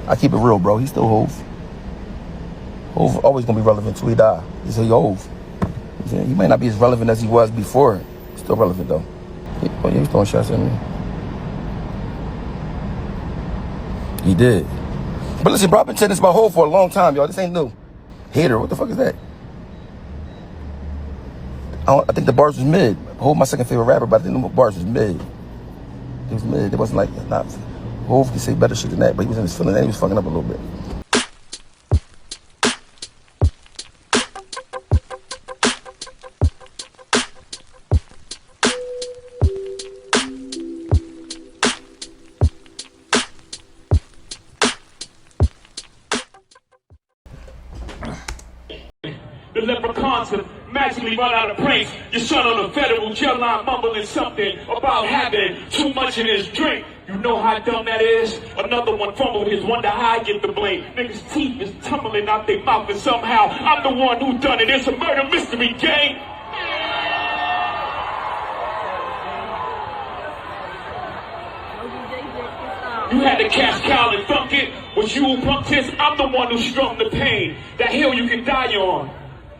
I keep it real, bro. He's still Hove. Hove always gonna be relevant till he die. He's a Hove. He might not be as relevant as he was before. He's still relevant though. He was throwing shots at me. He did. But listen, bro, I've been saying this about Hove for a long time, y'all. This ain't new. Hater, what the fuck is that? I think the bars was mid. Hove my second favorite rapper, but I think the bars was mid. It was mid. It wasn't like, not. Hove can say better shit than that, but he was in his feeling and he was fucking up a little bit. The leprechauns have magically run out of brains. Your son on the federal jail line mumbling something about having too much in his drink. You know how dumb that is? Another one fumbled his, wonder how I get the blame. Niggas' teeth is tumbling out their mouth and somehow I'm the one who done it. It's a murder mystery game. You had to catch Kyle and thunk it. Was you who punked his? I'm the one who strung the pain. That hill you can die on.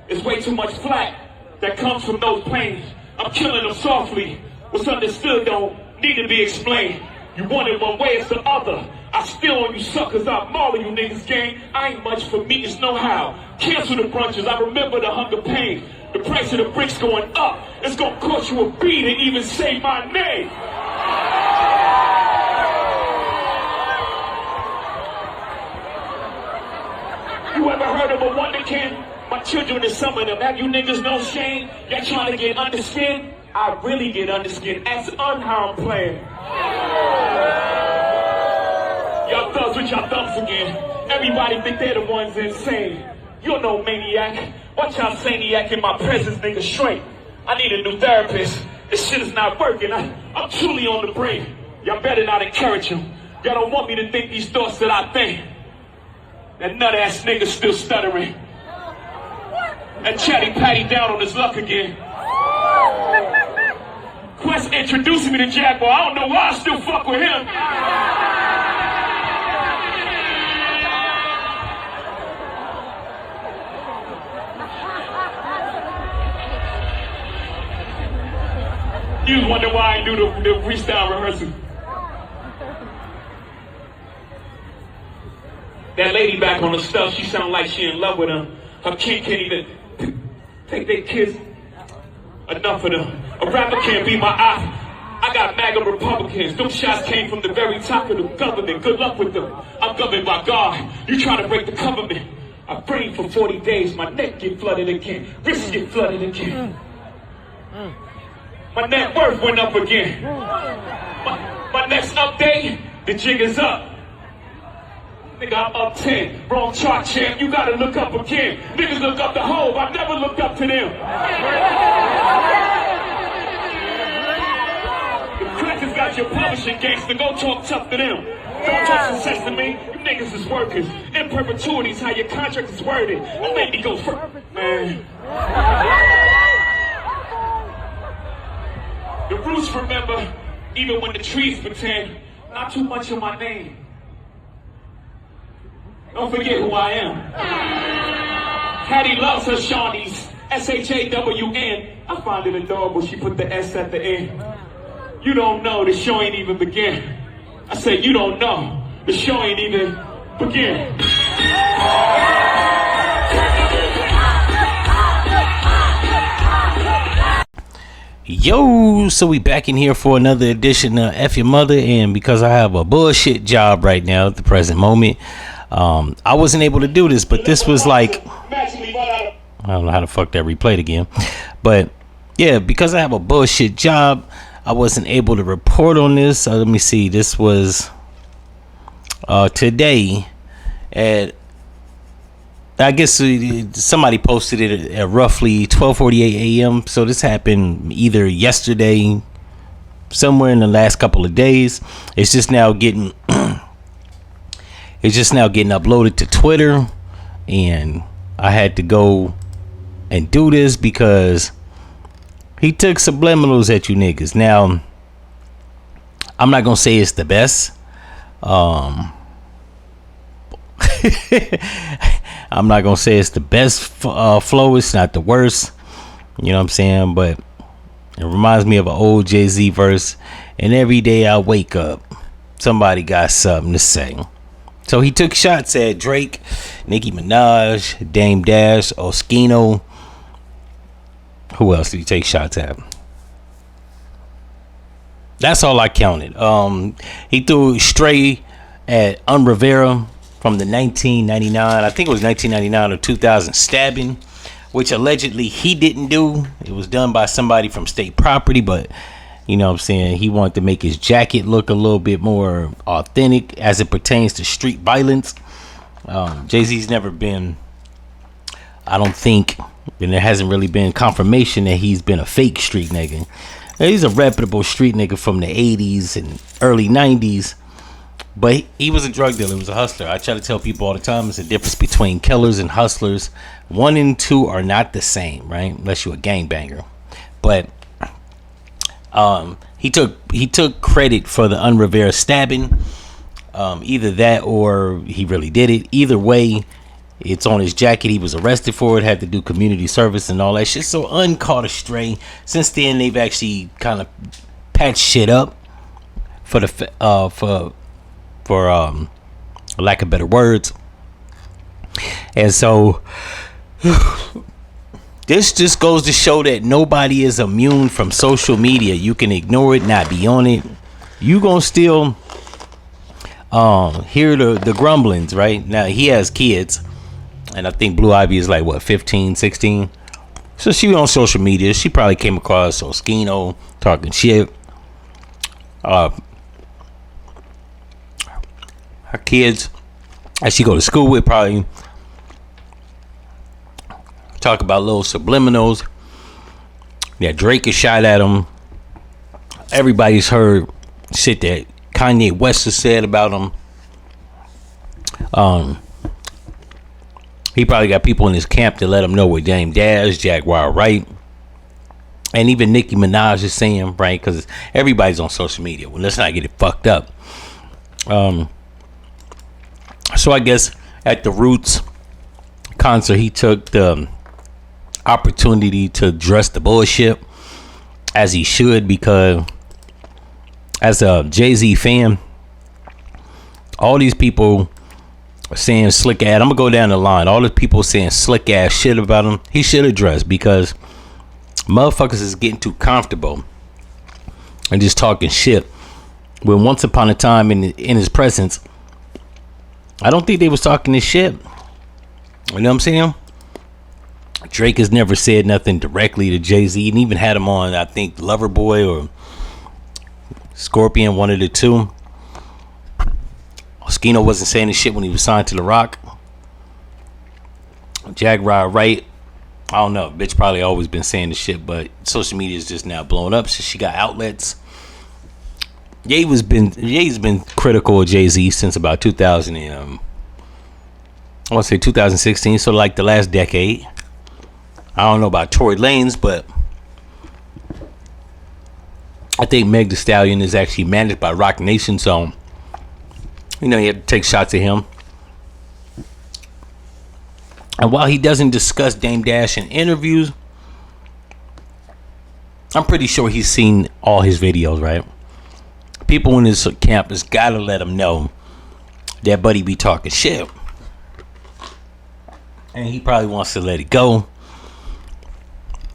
It's way too much flack that comes from those planes. I'm killing them softly. What's understood don't need to be explained. You want it one way, it's the other. I still on you suckers, I maul you niggas gang. I ain't much for me, it's no how. Cancel the brunches, I remember the hunger pain. The price of the bricks going up. It's gonna cost you a beat to even say my name. You ever heard of a wonder kid? My children is some of them. Have you niggas no shame? Y'all trying to get under skin? I really get under skin. As unharmed player. Y'all thugs with y'all thumbs again. Everybody think they're the ones insane. You're no maniac. Watch y'all saniac in my presence, nigga, straight. I need a new therapist. This shit is not working. I'm truly on the brink. Y'all better not encourage him. Y'all don't want me to think these thoughts that I think. That nut-ass nigga still stuttering. And Chatty Patty down on his luck again. Quest introducing me to Jaguar. I don't know why I still fuck with him. You wonder why I do the freestyle rehearsal. That lady back on the stuff, she sound like she in love with him. Her kid can't even take their kids. Enough of them. A rapper can't be my eye. I got MAGA Republicans. Them shots came from the very top of the government. Good luck with them. I'm governed by God. You trying to break the government. I prayed for 40 days. My neck get flooded again. Wrists get flooded again. My net worth went up again. My next update, the jig is up. Nigga, I'm up 10. Wrong chart, champ. You gotta look up again. Niggas look up the Hove. I never looked up to them. The crackers got your publishing gangster. Go talk tough to them. Don't talk success to me. You niggas is workers. In perpetuity's how your contract is worded. Don't make me go first, man. The roots remember, even when the trees pretend. Not too much of my name. Don't forget who I am. Hattie loves her Shawnees. S-H-A-W-N. I find it adorable she put the S at the end. You don't know, the show ain't even begin. I said you don't know, the show ain't even begin. Yo, so we back in here for another edition of F-ya-Motha, and because I have a bullshit job right now at the present moment, I wasn't able to do this, but this was like, I don't know how the fuck that replayed again, but yeah, because I have a bullshit job, I wasn't able to report on this. Let me see, this was today at, I guess somebody posted it at roughly 12:48 a.m. So this happened either yesterday, somewhere in the last couple of days. It's just now getting uploaded to Twitter, and I had to go and do this because he took subliminals at you niggas. Now, I'm not gonna say it's the best. I'm not gonna say it's the best flow. It's not the worst. You know what I'm saying? But it reminds me of an old Jay-Z verse. And every day I wake up, somebody got something to say. So he took shots at Drake, Nicki Minaj, Dame Dash, Oschino. Who else did he take shots at? That's all I counted. He threw Stray at Rivera from the 1999, I think it was 1999 or 2000 stabbing, which allegedly he didn't do. It was done by somebody from state property, but you know what I'm saying, he wanted to make his jacket look a little bit more authentic as it pertains to street violence. Jay-Z's never been, I don't think, and there hasn't really been confirmation that he's been a fake street nigga. He's a reputable street nigga from the 80s and early 90s, but he was a drug dealer. He was a hustler. I try to tell people all the time, there's a difference between killers and hustlers. 1 and 2 are not the same, right? Unless you're a gangbanger. But he took credit for the Rivera stabbing. Either that or he really did it. Either way, it's on his jacket. He was arrested for it, had to do community service and all that shit. So uncaught astray. Since then, they've actually kind of patched shit up for lack of better words. And so this just goes to show that nobody is immune from social media. You can ignore it, not be on it. You gonna still hear the grumblings, right? Now he has kids, and I think Blue Ivy is like what, 15, 16. So she was on social media. She probably came across Oschino talking shit. Her kids that she go to school with probably talk about little subliminals. Yeah, Drake is shot at him. Everybody's heard shit that Kanye West has said about him. He probably got people in his camp to let him know what Dame Dash, Jaguar Wright, and even Nicki Minaj is saying, right? Because everybody's on social media. Well, let's not get it fucked up. So I guess at the Roots concert, he took the opportunity to address the bullshit, as he should, because as a Jay-Z fan, all these people are saying slick ass. I'm gonna go down the line. All the people saying slick ass shit about him, he should address, because motherfuckers is getting too comfortable and just talking shit. When once upon a time in his presence, I don't think they was talking this shit. You know what I'm saying? Drake has never said nothing directly to Jay-Z, and even had him on, I think, Loverboy or Scorpion, one of the two. Oschino wasn't saying this shit when he was signed to The Rock. Jaguar Wright, I don't know, bitch probably always been saying this shit, but social media is just now blowing up, so she got outlets. Ye's been critical of Jay-Z since about 2000 and, I want to say 2016, so like the last decade. I don't know about Tory Lanez, but I think Meg Thee Stallion is actually managed by Rock Nation, so you know, he had to take shots at him. And while he doesn't discuss Dame Dash in interviews, I'm pretty sure he's seen all his videos, right? People in his campus gotta let him know that buddy be talking shit, and he probably wants to let it go.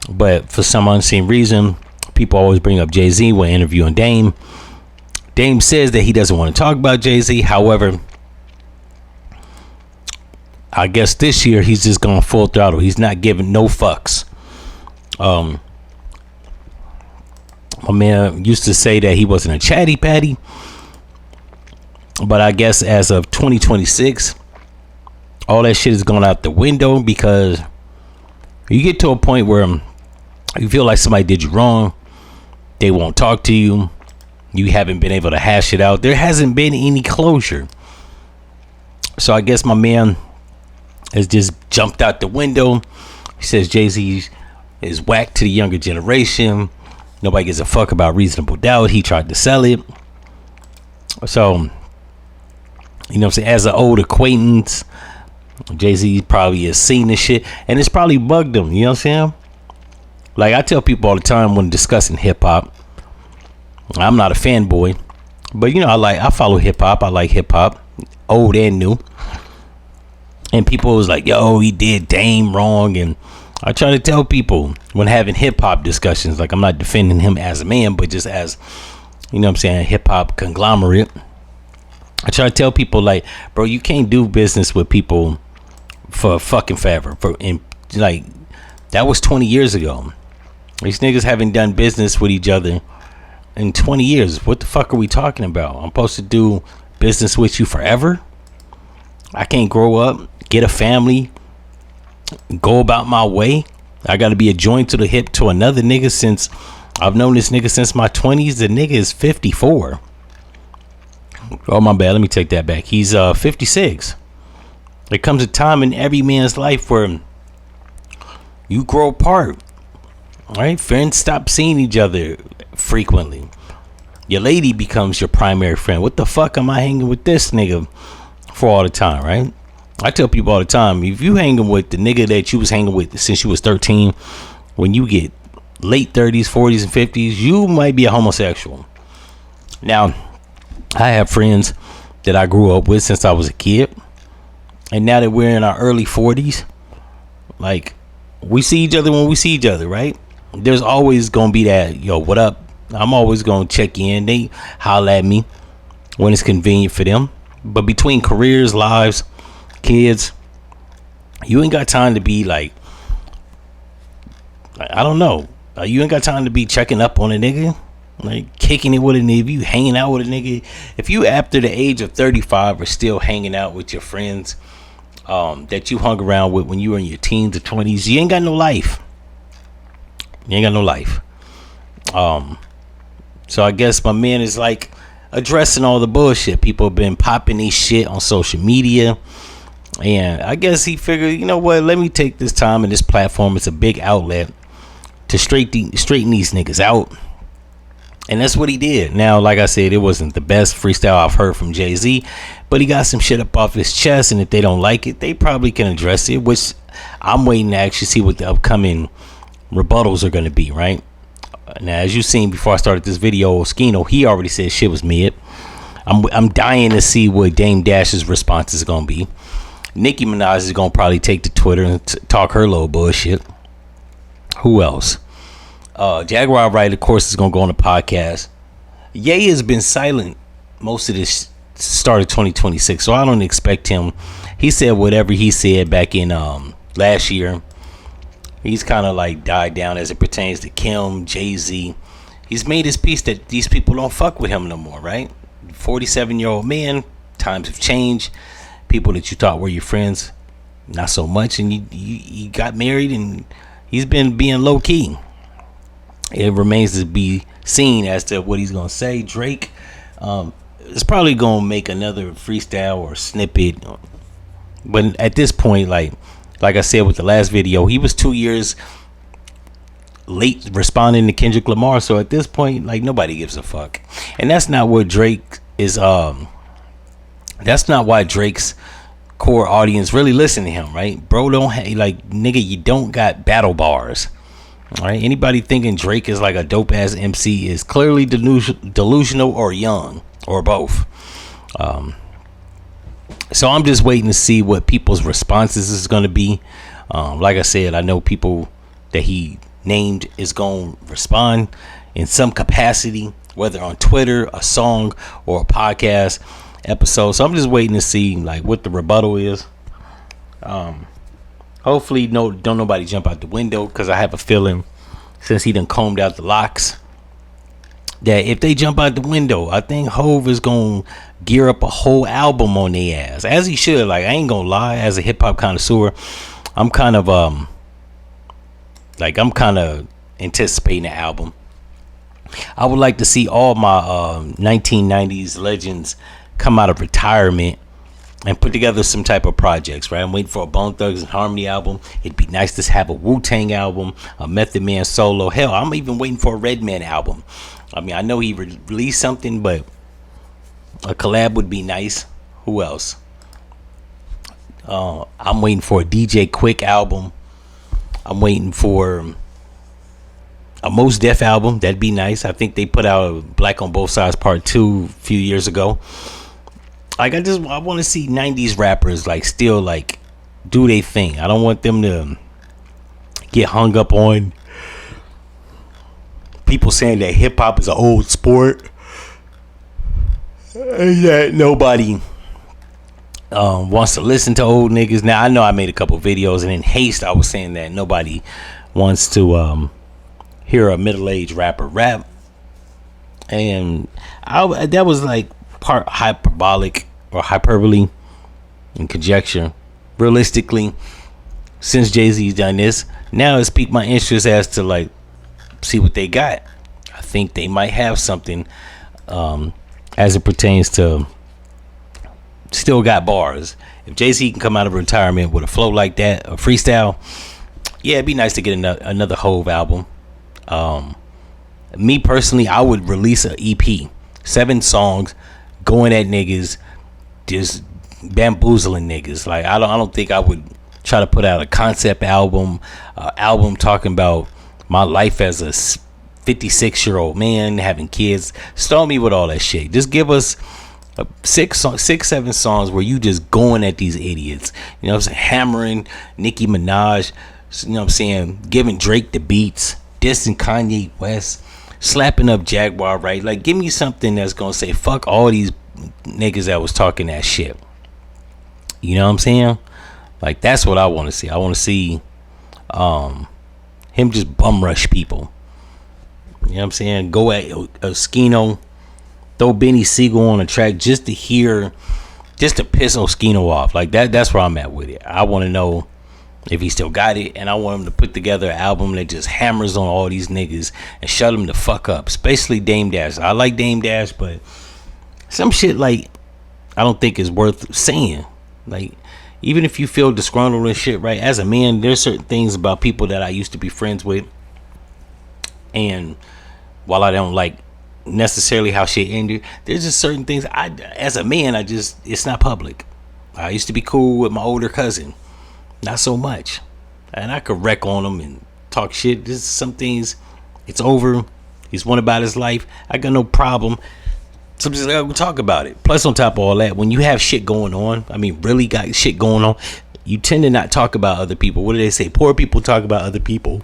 But for some unseen reason, people always bring up Jay-Z when interviewing Dame. Dame says that he doesn't want to talk about Jay-Z. However, I guess this year he's just going full throttle. He's not giving no fucks. My man used to say that he wasn't a chatty patty, but I guess as of 2026, all that shit is going out the window, because you get to a point where you feel like somebody did you wrong, they won't talk to you, you haven't been able to hash it out, there hasn't been any closure. So I guess my man has just jumped out the window. He says Jay-Z is whack to the younger generation. Nobody gives a fuck about Reasonable Doubt. He tried to sell it. So You know what I'm saying? As an old acquaintance, Jay-Z probably has seen this shit, and it's probably bugged him. You know what I'm saying? Like, I tell people all the time when discussing hip hop, I'm not a fanboy, but you know, I follow hip hop. I like hip hop, old and new. And people was like, yo, he did Dame wrong. And I try to tell people when having hip hop discussions, like, I'm not defending him as a man, but just as, you know what I'm saying, hip hop conglomerate. I try to tell people, like, bro, you can't do business with people for fucking forever. Like, that was 20 years ago. These niggas haven't done business with each other in 20 years. What the fuck are we talking about? I'm supposed to do business with you forever? I can't grow up, get a family, go about my way. I got to be a joint to the hip to another nigga since I've known this nigga since my 20s. The nigga is 54. Oh, my bad. Let me take that back. He's 56. There comes a time in every man's life where you grow apart. All right, friends stop seeing each other frequently. Your lady becomes your primary friend. What the fuck am I hanging with this nigga for all the time, right? I tell people all the time, if you hanging with the nigga that you was hanging with since you was 13, when you get late 30s, 40s, and 50s, you might be a homosexual. Now, I have friends that I grew up with since I was a kid, and now that we're in our early 40s, like, we see each other when we see each other, right? There's always gonna be that, yo, what up? I'm always gonna check in. They holler at me when it's convenient for them. But between careers, lives, kids, you ain't got time to be like, I don't know. You ain't got time to be checking up on a nigga, like kicking it with a nigga. If you hanging out with a nigga, if you after the age of 35 are still hanging out with your friends that you hung around with when you were in your teens or 20s, you ain't got no life. You ain't got no life. So I guess my man is like addressing all the bullshit. People have been popping these shit on social media, and I guess he figured, you know what, let me take this time and this platform. It's a big outlet to straighten these niggas out, and that's what he did. Now, like I said, it wasn't the best freestyle I've heard from Jay-Z, but he got some shit up off his chest, and if they don't like it, they probably can address it, which I'm waiting to actually see what the upcoming rebuttals are going to be, right? Now, as you seen before I started this video, Oschino, he already said shit was mid. I'm dying to see what Dame Dash's response is going to be. Nicki Minaj is going to probably take to Twitter and talk her little bullshit. Who else? Jaguar Wright, of course, is going to go on the podcast. Ye has been silent most of this start of 2026, so I don't expect him. He said whatever he said back in last year. He's kind of like died down as it pertains to Kim, Jay-Z. He's made his peace that these people don't fuck with him no more, right? 47-year-old man, times have changed. People that you thought were your friends, not so much. And you got married, and he's been being low key. It remains to be seen as to what he's gonna say. Drake is probably gonna make another freestyle or snippet, but at this point, like I said with the last video, he was 2 years late responding to Kendrick Lamar. So at this point, like, nobody gives a fuck. And that's not what Drake is. That's not why Drake's core audience really listen to him, right? Bro, nigga, you don't got battle bars. All right. Anybody thinking Drake is like a dope ass MC is clearly delusional or young or both. So I'm just waiting to see what people's responses is going to be. Like I said, I know people that he named is going to respond in some capacity, whether on Twitter, a song, or a podcast episode. So I'm just waiting to see like what the rebuttal is. Hopefully don't nobody jump out the window, because I have a feeling, since he done combed out the locks, that if they jump out the window, I think Hov is gonna gear up a whole album on their ass, as he should. Like, I ain't gonna lie, as a hip hop connoisseur, I'm kind of anticipating the album. I would like to see all my 1990s legends come out of retirement and put together some type of projects, right? I'm waiting for a Bone Thugs and Harmony album. It'd be nice to have a Wu-Tang album, a Method Man solo. Hell, I'm even waiting for a Redman album. I mean, I know he released something, but a collab would be nice. Who else? I'm waiting for a DJ Quick album. I'm waiting for a Mos Def album. That'd be nice. I think they put out a Black on Both Sides Part 2 a few years ago. Like, I want to see 90s rappers like still like do their thing. I don't want them to get hung up on people saying that hip hop is an old sport and that nobody wants to listen to old niggas. Now, I know I made a couple videos, and in haste I was saying that nobody wants to hear a middle-aged rapper rap, and that was like part hyperbolic or hyperbole and conjecture. Realistically, since Jay-Z's done this, now it's piqued my interest as to like see what they got. I think they might have something as it pertains to still got bars. If Jay-Z can come out of retirement with a flow like that, a freestyle, yeah, it'd be nice to get another Hove album. Me personally, I would release an EP, 7 songs, going at niggas, just bamboozling niggas. Like, I don't think I would try to put out a concept album, album talking about my life as a 56-year-old man having kids. Start me with all that shit. Just give us 7 songs where you just going at these idiots. You know what I'm saying? Hammering Nicki Minaj. You know what I'm saying? Giving Drake the beats. Dissing Kanye West. Slapping up Jaguar, right? Like, give me something that's gonna say fuck all these niggas that was talking that shit. You know what I'm saying? Like, that's what I want to see. I want to see him just bum rush people. You know what I'm saying? Go at Oschino. Throw Benny Siegel on a track just to piss Oschino off. Like, that's where I'm at with it. I want to know if he still got it, and I want him to put together an album that just hammers on all these niggas and shut them the fuck up, especially Dame Dash. I like Dame Dash, but some shit, like, I don't think is worth saying. Like, even if you feel disgruntled and shit, right, as a man, there's certain things about people that I used to be friends with, and while I don't like necessarily how shit ended, there's just certain things as a man, it's not public. I used to be cool with my older cousin, not so much, and I could wreck on him and talk shit. There's some things, it's over. He's won about his life. I got no problem. So just we'll talk about it. Plus, on top of all that, when you have shit going on, I mean, really got shit going on, you tend to not talk about other people. What do they say? Poor people talk about other people.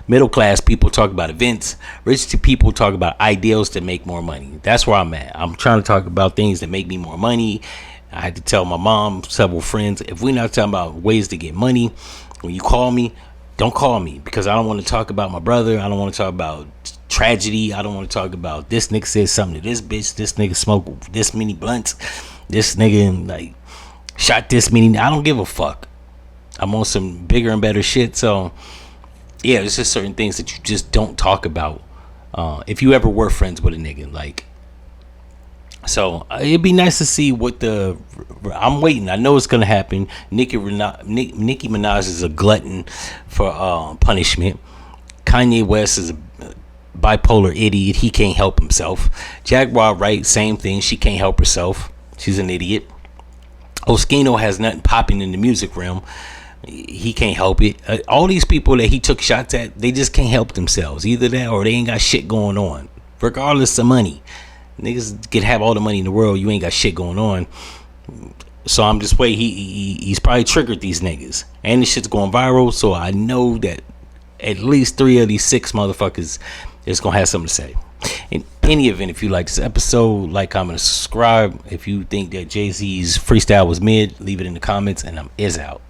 Middle class people talk about events. Rich people talk about ideals to make more money. That's where I'm at. I'm trying to talk about things that make me more money. I had to tell my mom, several friends, if we're not talking about ways to get money, when you call me, don't call me, because I don't want to talk about my brother. I don't want to talk about tragedy. I don't want to talk about this nigga said something to this bitch. This nigga smoked this many blunts. This nigga like shot this many. I don't give a fuck. I'm on some bigger and better shit. So yeah, there's just certain things that you just don't talk about if you ever were friends with a nigga. Like, so it'd be nice to see what I'm waiting. I know it's gonna happen. Nicki Minaj is a glutton for punishment. Kanye West is a bipolar idiot. He can't help himself. Jaguar Wright, same thing. She can't help herself. She's an idiot. Oschino has nothing popping in the music realm. He can't help it. All these people that he took shots at, they just can't help themselves. Either that or they ain't got shit going on. Regardless of money. Niggas can have all the money in the world. You ain't got shit going on. So I'm just waiting. He's probably triggered these niggas. And this shit's going viral. So I know that at least 3 of these 6 motherfuckers is going to have something to say. In any event, if you like this episode, like, comment, and subscribe. If you think that Jay-Z's freestyle was mid, leave it in the comments. And I'm out.